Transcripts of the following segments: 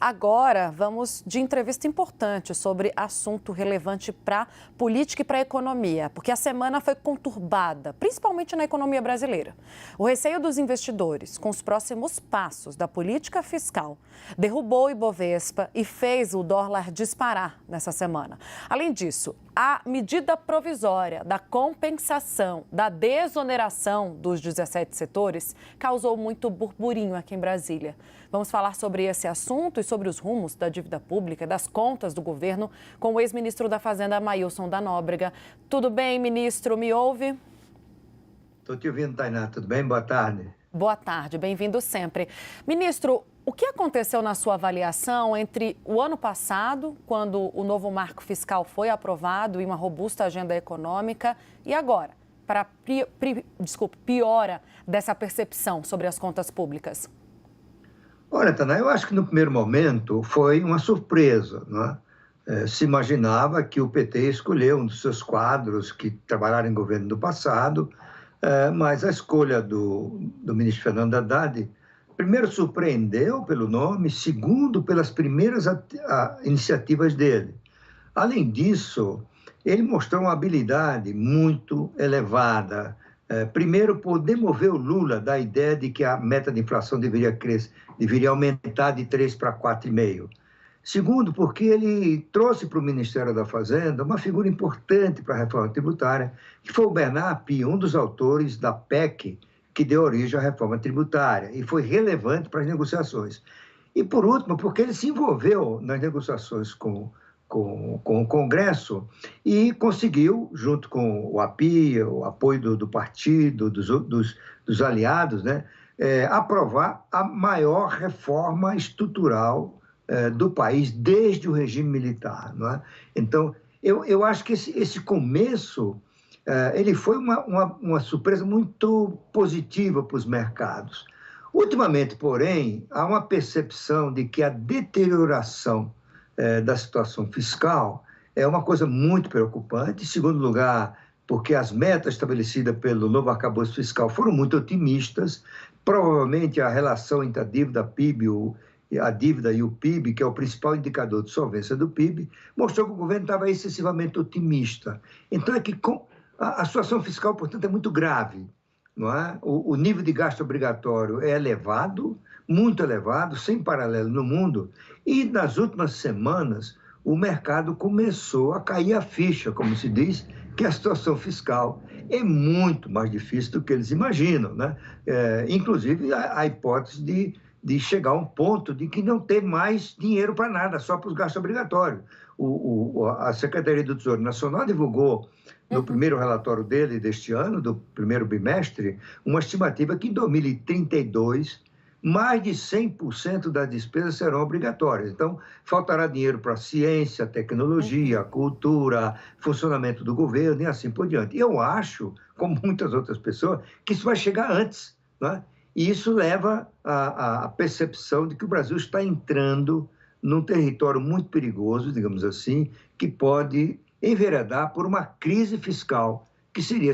Agora, vamos de entrevista importante sobre assunto relevante para política e para a economia, porque a semana foi conturbada, principalmente na economia brasileira. O receio dos investidores com os próximos passos da política fiscal derrubou o Ibovespa e fez o dólar disparar nessa semana. Além disso, a medida provisória da compensação, da desoneração dos 17 setores causou muito burburinho aqui em Brasília. Vamos falar sobre esse assunto e sobre os rumos da dívida pública e das contas do governo com o ex-ministro da Fazenda, Mailson da Nóbrega. Tudo bem, ministro? Me ouve? Estou te ouvindo, Tainá. Tudo bem? Boa tarde. Boa tarde, bem-vindo sempre. Ministro, o que aconteceu na sua avaliação entre o ano passado, quando o novo marco fiscal foi aprovado e uma robusta agenda econômica, e agora, para a piora dessa percepção sobre as contas públicas? Olha, Tainá, eu acho que no primeiro momento foi uma surpresa, não é? Se imaginava que o PT escolheu um dos seus quadros que trabalharam em governo do passado, mas a escolha do ministro Fernando Haddad, primeiro, surpreendeu pelo nome, segundo, pelas primeiras iniciativas dele. Além disso, ele mostrou uma habilidade muito elevada. Primeiro, por demover o Lula da ideia de que a meta de inflação deveria aumentar de 3 para 4,5. Segundo, porque ele trouxe para o Ministério da Fazenda uma figura importante para a reforma tributária, que foi o Bernard Api, um dos autores da PEC que deu origem à reforma tributária e foi relevante para as negociações. E, por último, porque ele se envolveu nas negociações com o Congresso e conseguiu, junto com o API, o apoio do partido, dos aliados, né, aprovar a maior reforma estrutural do país desde o regime militar. Não é? Então, eu acho que esse começo ele foi uma surpresa muito positiva para os mercados. Ultimamente, porém, há uma percepção de que a deterioração da situação fiscal é uma coisa muito preocupante. Em segundo lugar, porque as metas estabelecidas pelo novo arcabouço fiscal foram muito otimistas. Provavelmente a relação entre a dívida a dívida e o PIB, que é o principal indicador de solvência do PIB, mostrou que o governo estava excessivamente otimista. Então, a situação fiscal, portanto, é muito grave. Não é? O nível de gasto obrigatório é elevado, muito elevado, sem paralelo no mundo, e nas últimas semanas o mercado começou a cair a ficha, como se diz, que a situação fiscal é muito mais difícil do que eles imaginam. Né? Inclusive, a hipótese de chegar a um ponto de que não tem mais dinheiro para nada, só para os gastos obrigatórios. A Secretaria do Tesouro Nacional divulgou, no primeiro relatório dele deste ano, do primeiro bimestre, uma estimativa que em 2032, mais de 100% das despesas serão obrigatórias. Então, faltará dinheiro para ciência, tecnologia, cultura, funcionamento do governo e assim por diante. Eu acho, como muitas outras pessoas, que isso vai chegar antes, né? E isso leva à percepção de que o Brasil está entrando num território muito perigoso, digamos assim, que pode enveredar por uma crise fiscal que seria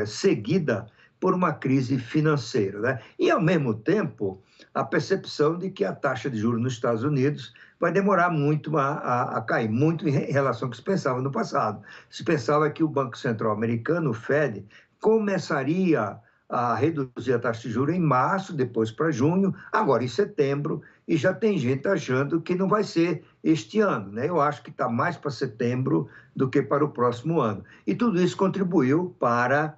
seguida por uma crise financeira. Né? E, ao mesmo tempo, a percepção de que a taxa de juros nos Estados Unidos vai demorar muito a cair, muito em relação ao que se pensava no passado. Se pensava que o Banco Central Americano, o Fed, começaria a reduzir a taxa de juros em março, depois para junho, agora em setembro, e já tem gente achando que não vai ser este ano. Né? Eu acho que está mais para setembro do que para o próximo ano. E tudo isso contribuiu para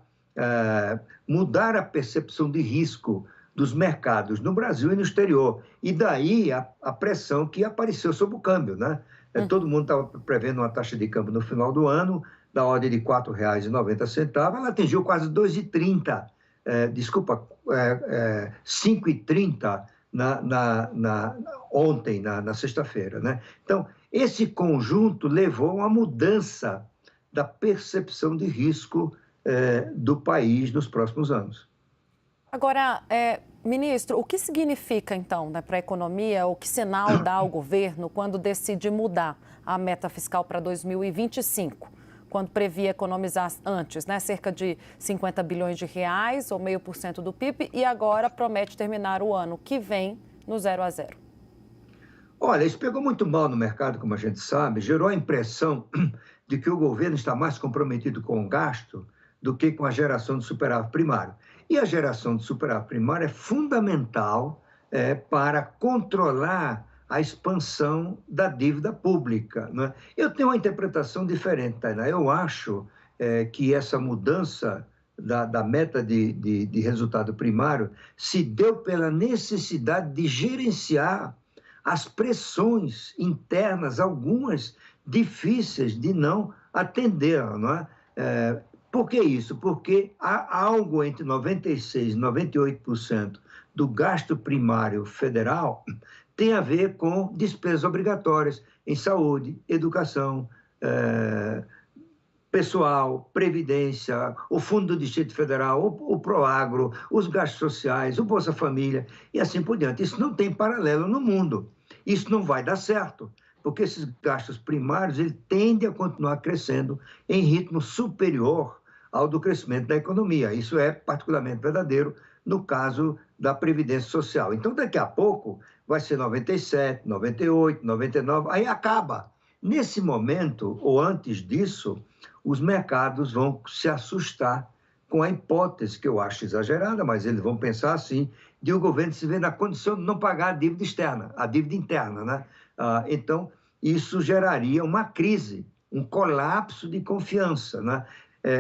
mudar a percepção de risco dos mercados no Brasil e no exterior. E daí a pressão que apareceu sobre o câmbio. Né? Todo mundo estava prevendo uma taxa de câmbio no final do ano, da ordem de R$ 4,90, ela atingiu quase 2,30. 5,30 ontem, na sexta-feira. Né? Então, esse conjunto levou a uma mudança da percepção de risco do país nos próximos anos. Agora, ministro, o que significa, então, né, para a economia, o que sinal dá ao governo quando decide mudar a meta fiscal para 2025? Quando previa economizar antes, né, cerca de 50 bilhões de reais, ou 0,5% do PIB, e agora promete terminar o ano que vem no 0 a 0. Olha, isso pegou muito mal no mercado, como a gente sabe, gerou a impressão de que o governo está mais comprometido com o gasto do que com a geração de superávit primário. E a geração de superávit primário é fundamental para controlar a expansão da dívida pública, né? Eu tenho uma interpretação diferente, Tainá. Eu acho que essa mudança da meta de resultado primário se deu pela necessidade de gerenciar as pressões internas, algumas difíceis de não atender, não é? Por que isso? Porque há algo entre 96% e 98% do gasto primário federal tem a ver com despesas obrigatórias em saúde, educação, pessoal, previdência, o Fundo do Distrito Federal, o Proagro, os gastos sociais, o Bolsa Família e assim por diante. Isso não tem paralelo no mundo. Isso não vai dar certo, porque esses gastos primários ele tendem a continuar crescendo em ritmo superior ao do crescimento da economia. Isso é particularmente verdadeiro no caso da Previdência Social. Então, daqui a pouco, vai ser 97, 98, 99, aí acaba. Nesse momento, ou antes disso, os mercados vão se assustar com a hipótese, que eu acho exagerada, mas eles vão pensar assim, de o governo se ver na condição de não pagar a dívida externa, a dívida interna, né? Então, isso geraria uma crise, um colapso de confiança, né?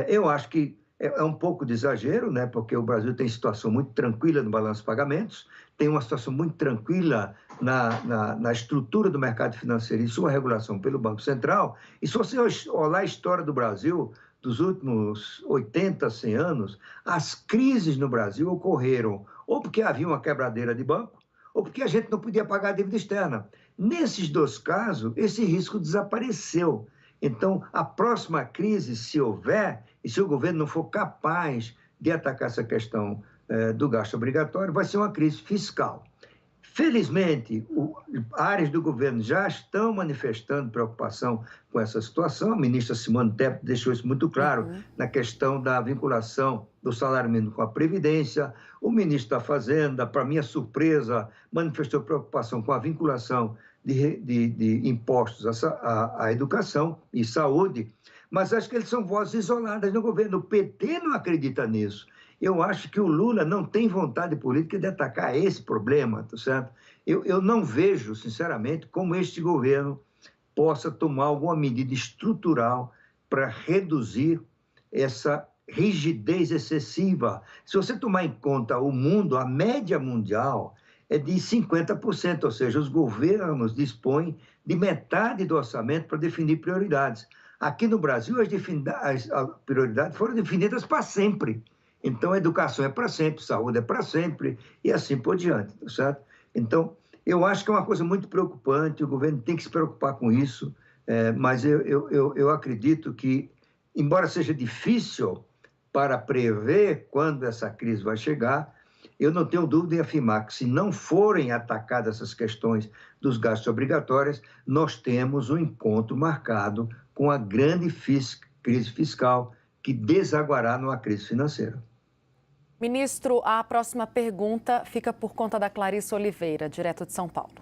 Eu acho que é um pouco de exagero, né? Porque o Brasil tem situação muito tranquila no balanço de pagamentos, tem uma situação muito tranquila na estrutura do mercado financeiro e sua regulação pelo Banco Central. E se você olhar a história do Brasil dos últimos 80, 100 anos, as crises no Brasil ocorreram ou porque havia uma quebradeira de banco, ou porque a gente não podia pagar a dívida externa. Nesses dois casos, esse risco desapareceu. Então, a próxima crise, se houver, e se o governo não for capaz de atacar essa questão do gasto obrigatório, vai ser uma crise fiscal. Felizmente, áreas do governo já estão manifestando preocupação com essa situação. A ministra Simone Tebet deixou isso muito claro na questão da vinculação do salário mínimo com a Previdência. O ministro da Fazenda, para minha surpresa, manifestou preocupação com a vinculação de impostos à educação e saúde. Mas acho que eles são vozes isoladas no governo. O PT não acredita nisso. Eu acho que o Lula não tem vontade política de atacar esse problema, tá certo? Eu não vejo, sinceramente, como este governo possa tomar alguma medida estrutural para reduzir essa rigidez excessiva. Se você tomar em conta o mundo, a média mundial é de 50%, ou seja, os governos dispõem de metade do orçamento para definir prioridades. Aqui no Brasil, as prioridades foram definidas para sempre. Então, a educação é para sempre, saúde é para sempre e assim por diante, tá certo? Então, eu acho que é uma coisa muito preocupante, o governo tem que se preocupar com isso, mas eu acredito que, embora seja difícil para prever quando essa crise vai chegar, eu não tenho dúvida em afirmar que, se não forem atacadas essas questões dos gastos obrigatórios, nós temos um encontro marcado com a grande crise fiscal que desaguará numa crise financeira. Ministro, a próxima pergunta fica por conta da Clarissa Oliveira, direto de São Paulo.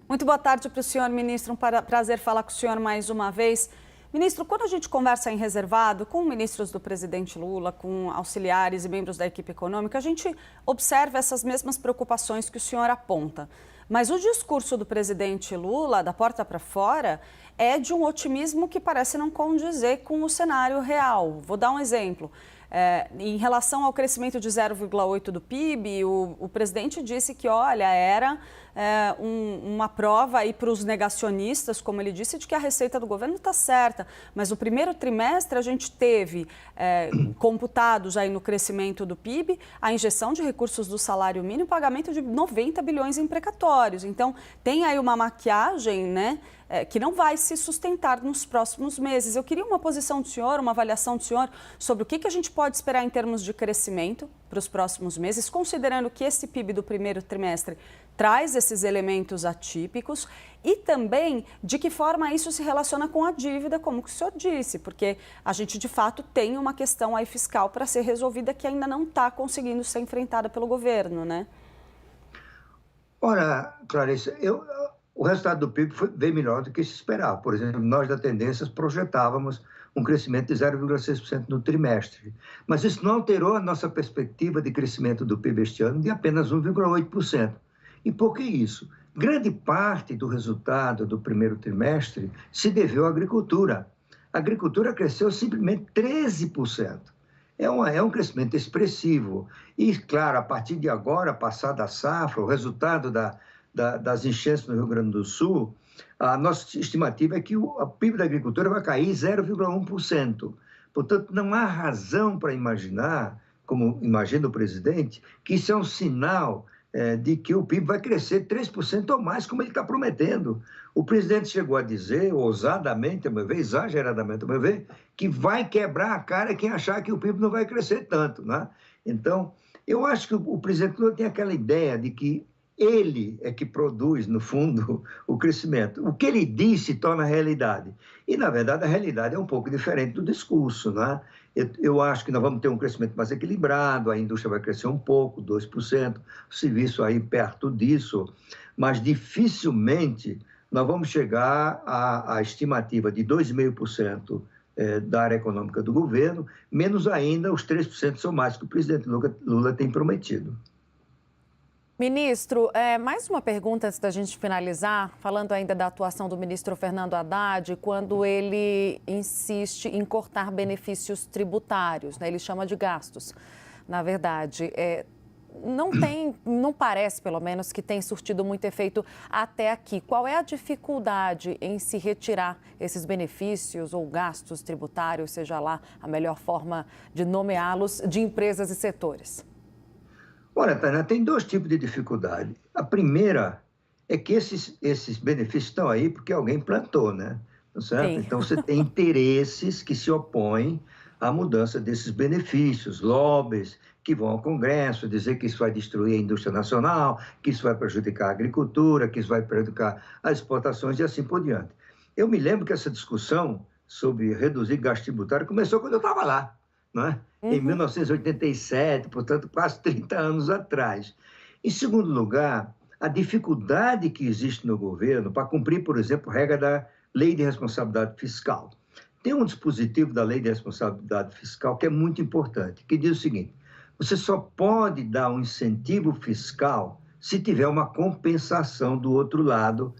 Muito boa tarde para o senhor, ministro. Um prazer falar com o senhor mais uma vez. Ministro, quando a gente conversa em reservado com ministros do presidente Lula, com auxiliares e membros da equipe econômica, a gente observa essas mesmas preocupações que o senhor aponta. Mas o discurso do presidente Lula, da porta para fora, é de um otimismo que parece não condizer com o cenário real. Vou dar um exemplo. Em relação ao crescimento de 0,8% do PIB, o presidente disse que, olha, era uma prova aí para os negacionistas, como ele disse, de que a receita do governo está certa. Mas no primeiro trimestre a gente teve computados aí no crescimento do PIB, a injeção de recursos do salário mínimo, pagamento de 90 bilhões em precatórios. Então, tem aí uma maquiagem, né, que não vai se sustentar nos próximos meses. Eu queria uma posição do senhor, uma avaliação do senhor sobre o que a gente pode esperar em termos de crescimento para os próximos meses, considerando que esse PIB do primeiro trimestre traz esses elementos atípicos e também de que forma isso se relaciona com a dívida, como o senhor disse, porque a gente de fato tem uma questão aí fiscal para ser resolvida que ainda não está conseguindo ser enfrentada pelo governo, né? Olha, Clarissa, o resultado do PIB veio melhor do que se esperava. Por exemplo, nós da Tendências projetávamos um crescimento de 0,6% no trimestre. Mas isso não alterou a nossa perspectiva de crescimento do PIB este ano de apenas 1,8%. E por que isso? Grande parte do resultado do primeiro trimestre se deveu à agricultura. A agricultura cresceu simplesmente 13%. É um crescimento expressivo. E, claro, a partir de agora, passada a safra, o resultado das enchentes no Rio Grande do Sul, a nossa estimativa é que o PIB da agricultura vai cair 0,1%. Portanto, não há razão para imaginar, como imagina o presidente, que isso é um sinal de que o PIB vai crescer 3% ou mais, como ele está prometendo. O presidente chegou a dizer, ousadamente, a meu ver, exageradamente, a meu ver, que vai quebrar a cara quem achar que o PIB não vai crescer tanto, né? Então, eu acho que o presidente Lula tem aquela ideia de que ele é que produz, no fundo, o crescimento. O que ele diz se torna realidade. E, na verdade, a realidade é um pouco diferente do discurso, né? Eu acho que nós vamos ter um crescimento mais equilibrado, a indústria vai crescer um pouco, 2%, o serviço aí perto disso, mas dificilmente nós vamos chegar à estimativa de 2,5% da área econômica do governo, menos ainda os 3% são mais que o presidente Lula tem prometido. Ministro, mais uma pergunta antes da gente finalizar, falando ainda da atuação do ministro Fernando Haddad, quando ele insiste em cortar benefícios tributários, né? Ele chama de gastos. Na verdade, não parece, pelo menos, que tem surtido muito efeito até aqui. Qual é a dificuldade em se retirar esses benefícios ou gastos tributários, seja lá a melhor forma de nomeá-los, de empresas e setores? Olha, Tânia, tem dois tipos de dificuldade. A primeira é que esses benefícios estão aí porque alguém plantou, né? Tá certo? Sim. Então, você tem interesses que se opõem à mudança desses benefícios, lobbies que vão ao Congresso dizer que isso vai destruir a indústria nacional, que isso vai prejudicar a agricultura, que isso vai prejudicar as exportações e assim por diante. Eu me lembro que essa discussão sobre reduzir gasto tributário começou quando eu estava lá, não é? Em 1987, portanto, quase 30 anos atrás. Em segundo lugar, a dificuldade que existe no governo para cumprir, por exemplo, a regra da Lei de Responsabilidade Fiscal. Tem um dispositivo da Lei de Responsabilidade Fiscal que é muito importante, que diz o seguinte: você só pode dar um incentivo fiscal se tiver uma compensação do outro lado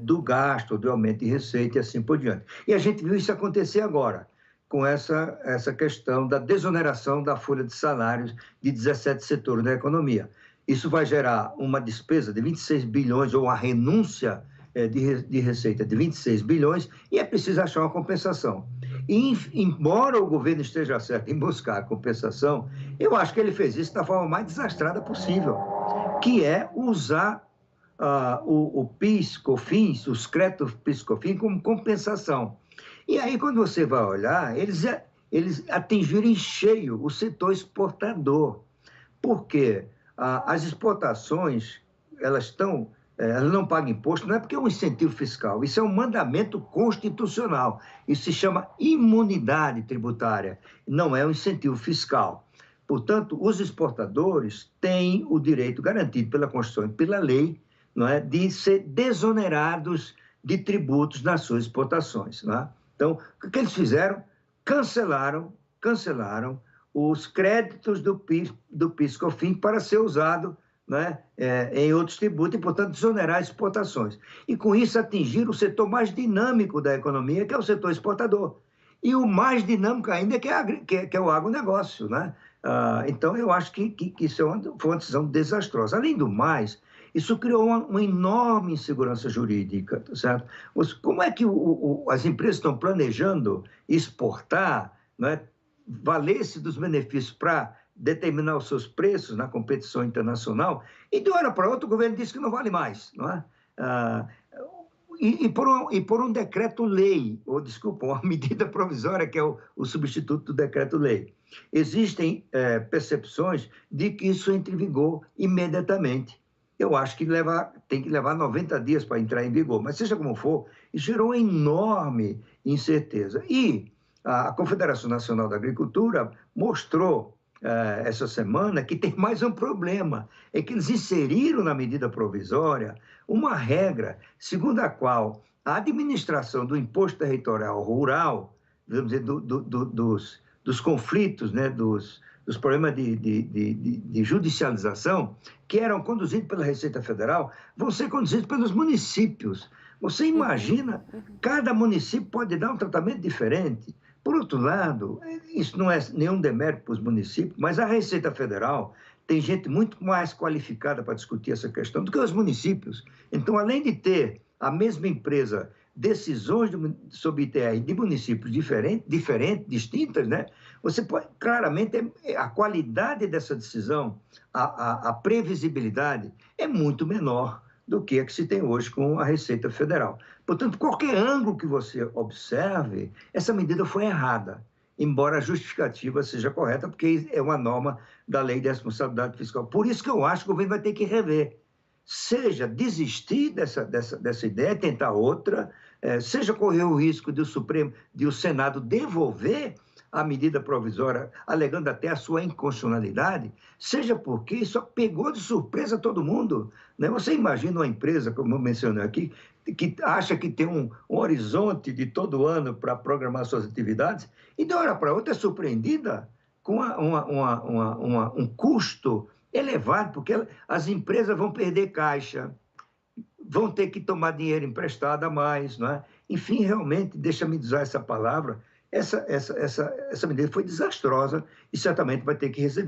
do gasto, do aumento de receita e assim por diante. E a gente viu isso acontecer agora, com essa questão da desoneração da folha de salários de 17 setores da economia. Isso vai gerar uma despesa de 26 bilhões, ou uma renúncia de receita de 26 bilhões, e é preciso achar uma compensação. E, embora o governo esteja certo em buscar a compensação, eu acho que ele fez isso da forma mais desastrada possível, que é usar o PIS/COFINS, os créditos PIS/COFINS, como compensação. E aí, quando você vai olhar, eles atingiram em cheio o setor exportador, porque as exportações, elas não pagam imposto, não é porque é um incentivo fiscal, isso é um mandamento constitucional, isso se chama imunidade tributária, não é um incentivo fiscal. Portanto, os exportadores têm o direito garantido pela Constituição e pela lei, não é, de ser desonerados de tributos nas suas exportações, não é? Então, o que eles fizeram? Cancelaram os créditos do PIS/COFINS para ser usado, né, em outros tributos e, portanto, desonerar as exportações. E, com isso, atingiram o setor mais dinâmico da economia, que é o setor exportador. E o mais dinâmico ainda que é o agronegócio, né? Então, eu acho que isso foi uma decisão desastrosa. Além do mais, isso criou uma enorme insegurança jurídica, tá certo? Como é que as empresas estão planejando exportar, né, valer-se dos benefícios para determinar os seus preços na competição internacional, e de uma hora para outra o governo diz que não vale mais, não é? E por um decreto-lei, ou desculpa, uma medida provisória, que é o substituto do decreto-lei. Existem percepções de que isso entre em vigor imediatamente. Eu acho que tem que levar 90 dias para entrar em vigor, mas seja como for, isso gerou uma enorme incerteza. E a Confederação Nacional da Agricultura mostrou essa semana que tem mais um problema, é que eles inseriram na medida provisória uma regra segundo a qual a administração do imposto territorial rural, vamos dizer, dos conflitos, né, dos problemas de judicialização, que eram conduzidos pela Receita Federal, vão ser conduzidos pelos municípios. Você imagina, cada município pode dar um tratamento diferente. Por outro lado, isso não é nenhum demérito para os municípios, mas a Receita Federal tem gente muito mais qualificada para discutir essa questão do que os municípios. Então, além de ter a mesma empresa decisões sobre ITR de municípios diferentes, distintas, né? Você pode, claramente, a qualidade dessa decisão, a previsibilidade é muito menor do que a que se tem hoje com a Receita Federal. Portanto, qualquer ângulo que você observe, essa medida foi errada, embora a justificativa seja correta, porque é uma norma da Lei de Responsabilidade Fiscal. Por isso que eu acho que o governo vai ter que rever. Seja desistir dessa ideia, tentar outra, seja correr o risco de o Senado devolver a medida provisória, alegando até a sua inconstitucionalidade, seja porque isso pegou de surpresa todo mundo. Né? Você imagina uma empresa, como eu mencionei aqui, que acha que tem um horizonte de todo ano para programar suas atividades, e de uma hora para outra é surpreendida com um custo elevado, porque as empresas vão perder caixa, vão ter que tomar dinheiro emprestado a mais, não é? Enfim, realmente, deixa-me usar essa palavra, essa medida foi desastrosa e certamente vai ter que ser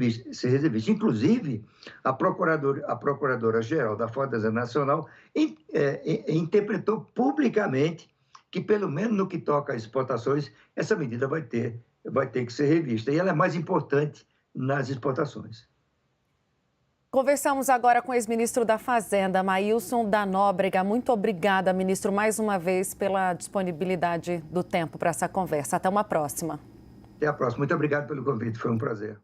revista. Inclusive, a Procuradora-Geral da Fazenda Nacional interpretou publicamente que, pelo menos no que toca às exportações, essa medida vai ter que ser revista. E ela é mais importante nas exportações. Conversamos agora com o ex-ministro da Fazenda, Maílson da Nóbrega. Muito obrigada, ministro, mais uma vez pela disponibilidade do tempo para essa conversa. Até uma próxima. Até a próxima. Muito obrigado pelo convite, foi um prazer.